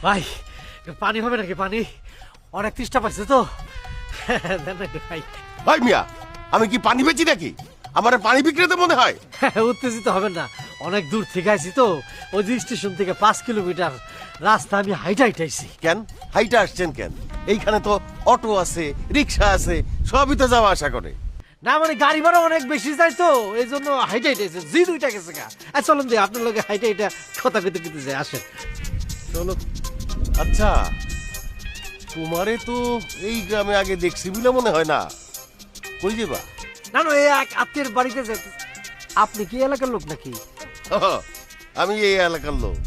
ভাই পানি হবে নাকি? পানি অনেক তৃষ্ণা পাইছে তো। দেন না একটু ভাই। ভাই মিয়া, আমি কি পানি বেচি নাকি? আমার পানি বিক্রেতা মনে হয়? উত্তেজিত হবেন না, অনেক দূর থেকে আইছি তো। ওই যে স্টেশন থেকে 5 কিলোমিটার রাস্তা আমি হাইটা হাইটাইছি। কেন হাইটা আসছেন কেন? এইখানে তো অটো আছে, রিক্সা আছে, সবই তো যাওয়া আসা করে। না মানে গাড়ি ভাড়া অনেক বেশি যায় তো, এই জন্য হাইটা হাইটাইছে। জি 2টা গেছে গা। চলুন দিয়ে আপনার লোকে হাইটা হাইটা কথা কইতে কইতে যায়। আসেন চলো। আচ্ছা, তোমারে তো এই গ্রামে আগে দেখছি বলে মনে হয় না। কই যাবা? না না, এই এক আত্মীয়ের বাড়িতে যেতে। আপনি কি এলাকার লোক নাকি? আমি এই এলাকার লোক।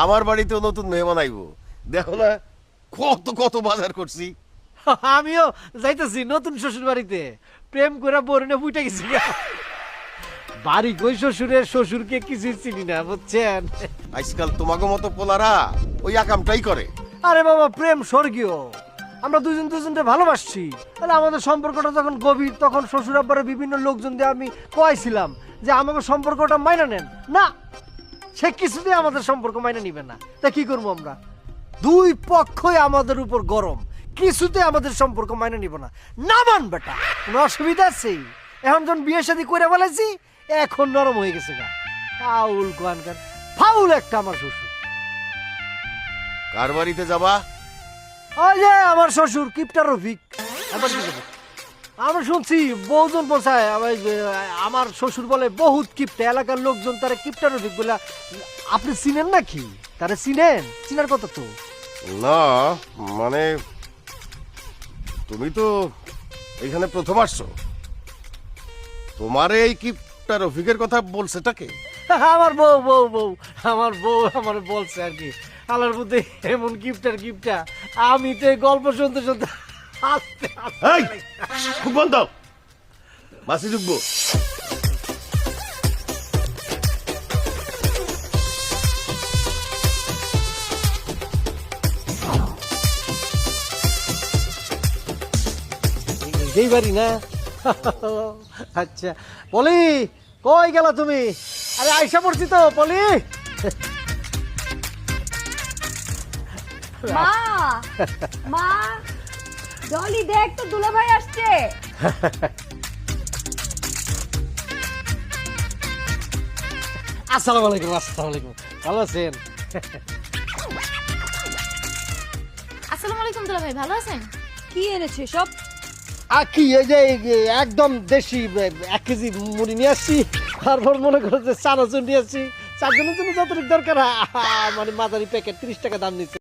আমার বাড়িতেও নতুন মেহমান আইবো। দেখো না কত কত বাজার করছি। আমিও যাইতেছি নতুন শ্বশুর বাড়িতে। প্রেম করে বরণে বুইটা গেছি গা। বাড়ি কই শ্বশুরের, শ্বশুরকে কিছু চিনি না বুঝছেন। আজকাল তোমাকে মতো পোলারা ওই আকামটাই করে। আরে বাবা, প্রেম স্বর্গীয়। আমরা দুজন দুজনকে ভালোবাসছি। তাহলে আমাদের সম্পর্কটা যখন গভীর, তখন শ্বশুর আব্বারে বিভিন্ন লোকজন দিয়ে আমি কয়েছিলাম যে আমাকে সম্পর্কটা মাইনা নেন। না, সে কিছুতেই আমাদের সম্পর্ক মাইনা নিবে না। তা কি করবো আমরা? দুই পক্ষই আমাদের উপর গরম, কিছুতে আমাদের সম্পর্ক মাইনা নিব না। না মান বেটা, কোনো অসুবিধা আছে? এখন যখন বিয়ে শাদী করে ফেলেছি, এখন নরম হয়ে গেছে গা। ফাউল কোয়ানকার, ফাউল একটা আমার শ্বশুর। কার বাড়িতে যাবা? ওই যে আমার শ্বশুর কিপটা রফিক। আবার কি করবো? আমি শুনছি বহুজন বলছায় আমার শ্বশুর বলে বহুত কিপটা, এলাকার লোকজন তারা কিপটা রফিক বলে। আপনি চিনেন নাকি? তারা চিনেন? চিনার কথা তো। না মানে তুমি তো এখানে প্রথম আসছো, তোমার এই কিপটা রফিকের কথা বলছেটাকে? আমার বউ বউ বউ আমার বউ আমার বলছে আর কি। আলার মধ্যে এমন গিফটার গিফটা, আমি তো এই গল্প শুনতে শুনতে হাসতে এই, খুব বন্ধ মাসি ঢুকবো। এই বাড়ি না? আচ্ছা পলি, কই গেলা তুমি? আরে আইসা পড়ছি তো পলি। মা মা, জলি দেখ তো দুলা ভাই আসছে। আসসালামু আলাইকুম। আসসালামু আলাইকুম, ভালো আছেন? আসসালামু আলাইকুম দুলা ভাই, ভালো আছেন? কি এনেছে সব? আর কি, এই যে একদম দেশি 1 কেজি মুড়ি নিয়ে আসছি। তারপর মনে করো যে চানাচুর নিয়ে আসছি। চারজনের জন্য যতটুকু দরকার, মানে মাঝারি প্যাকেট 30 টাকা দাম নিচ্ছে।